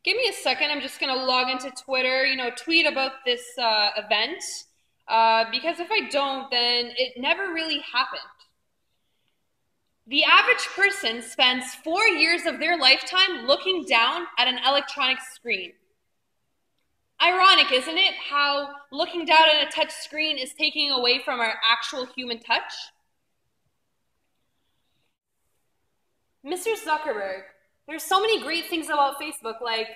Give me a second. I'm just going to log into Twitter, tweet about this event. Because if I don't, then it never really happened. The average person spends 4 years of their lifetime looking down at an electronic screen. Ironic, isn't it, how looking down at a touch screen is taking away from our actual human touch? Mr. Zuckerberg, there's so many great things about Facebook, like,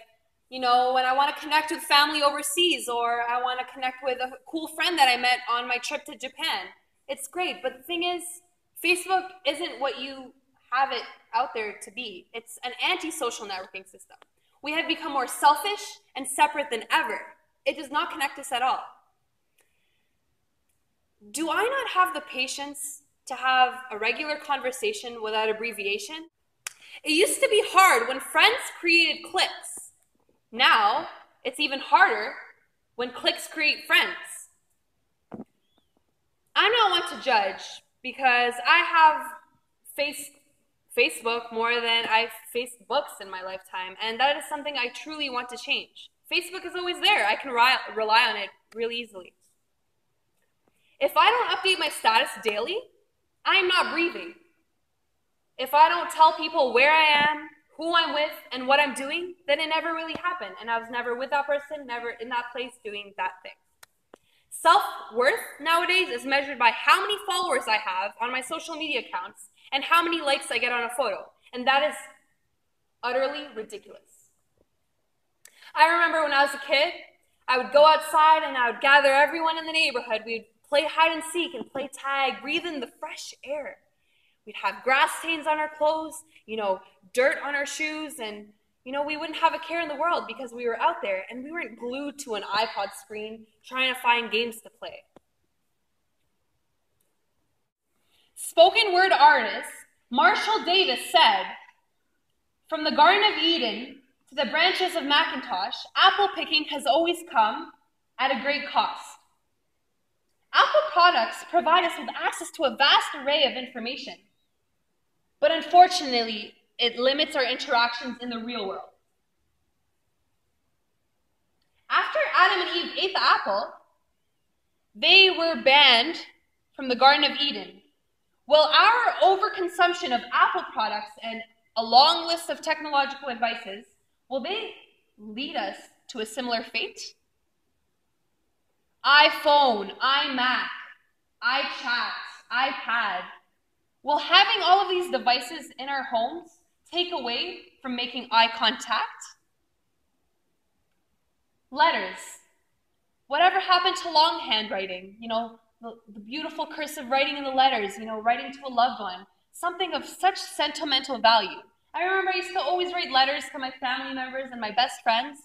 when I want to connect with family overseas, or I want to connect with a cool friend that I met on my trip to Japan. It's great, but the thing is, Facebook isn't what you have it out there to be. It's an anti-social networking system. We have become more selfish and separate than ever. It does not connect us at all. Do I not have the patience to have a regular conversation without abbreviation? It used to be hard when friends created cliques. Now, it's even harder when cliques create friends. I'm not one to judge because I have Facebook more than I've faced books in my lifetime, and that is something I truly want to change. Facebook is always there. I can rely on it really easily. If I don't update my status daily, I am not breathing. If I don't tell people where I am, who I'm with, and what I'm doing, then it never really happened, and I was never with that person, never in that place doing that thing. Self-worth nowadays is measured by how many followers I have on my social media accounts and how many likes I get on a photo, and that is utterly ridiculous. I remember when I was a kid, I would go outside and I would gather everyone in the neighborhood. We'd play hide and seek and play tag, breathe in the fresh air. We'd have grass stains on our clothes, dirt on our shoes, and we wouldn't have a care in the world because we were out there and we weren't glued to an iPod screen trying to find games to play. Spoken word artist Marshall Davis said, "From the Garden of Eden to the branches of Macintosh, apple picking has always come at a great cost." Apple products provide us with access to a vast array of information, but unfortunately, it limits our interactions in the real world. After Adam and Eve ate the apple, they were banned from the Garden of Eden. Will our overconsumption of Apple products and a long list of technological advices, will they lead us to a similar fate? iPhone, iMac, iChat, iPad. Will having all of these devices in our homes take away from making eye contact? Letters. Whatever happened to longhand writing? The beautiful cursive writing in the letters, writing to a loved one. Something of such sentimental value. I remember I used to always write letters to my family members and my best friends,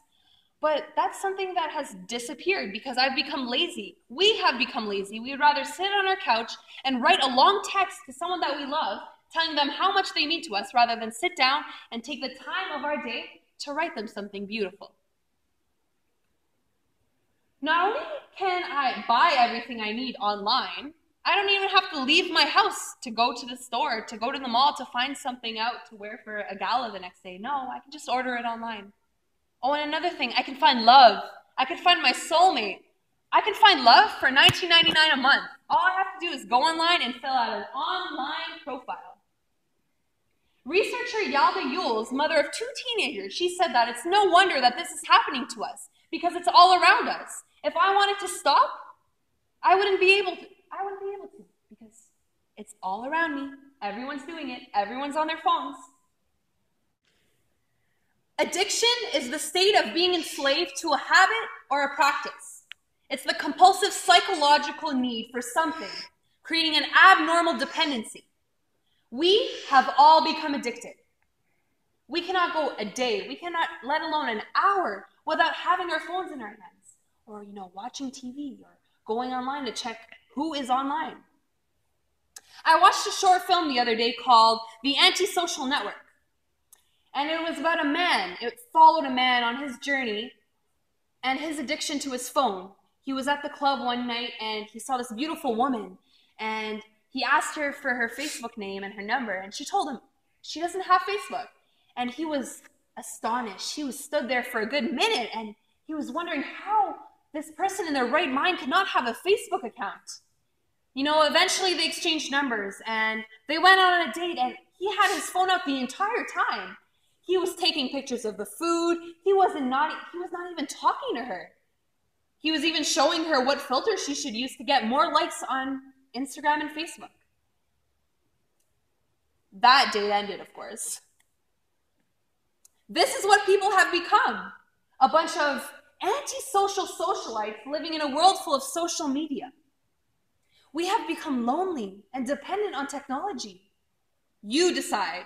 but that's something that has disappeared because I've become lazy. We have become lazy. We would rather sit on our couch and write a long text to someone that we love, telling them how much they mean to us, rather than sit down and take the time of our day to write them something beautiful. Not only can I buy everything I need online, I don't even have to leave my house to go to the store, to go to the mall to find something out to wear for a gala the next day. No, I can just order it online. Oh, and another thing, I can find love. I can find my soulmate. I can find love for $19.99 a month. All I have to do is go online and fill out an online profile. Researcher Yalda Yules, mother of 2 teenagers, she said that it's no wonder that this is happening to us because it's all around us. If I wanted to stop, I wouldn't be able to because it's all around me. Everyone's doing it. Everyone's on their phones. Addiction is the state of being enslaved to a habit or a practice. It's the compulsive psychological need for something, creating an abnormal dependency. We have all become addicted. We cannot go a day, we cannot, let alone an hour, without having our phones in our hands, or watching TV, or going online to check who is online. I watched a short film the other day called The Antisocial Network. And it was about a man. It followed a man on his journey and his addiction to his phone. He was at the club one night and he saw this beautiful woman, and he asked her for her Facebook name and her number, and she told him she doesn't have Facebook. And he was astonished. He was stood there for a good minute, and he was wondering how this person in their right mind could not have a Facebook account. You know, eventually they exchanged numbers, and they went on a date, and he had his phone out the entire time. He was taking pictures of the food. He was not even talking to her. He was even showing her what filter she should use to get more likes on Instagram and Facebook. That date ended, of course. This is what people have become. A bunch of antisocial socialites living in a world full of social media. We have become lonely and dependent on technology. You decide.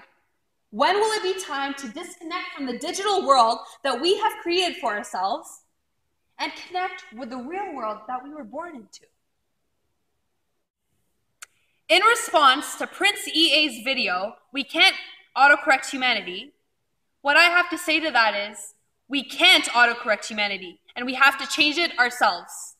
When will it be time to disconnect from the digital world that we have created for ourselves and connect with the real world that we were born into? In response to Prince EA's video, "We can't autocorrect humanity," what I have to say to that is, we can't autocorrect humanity, and we have to change it ourselves.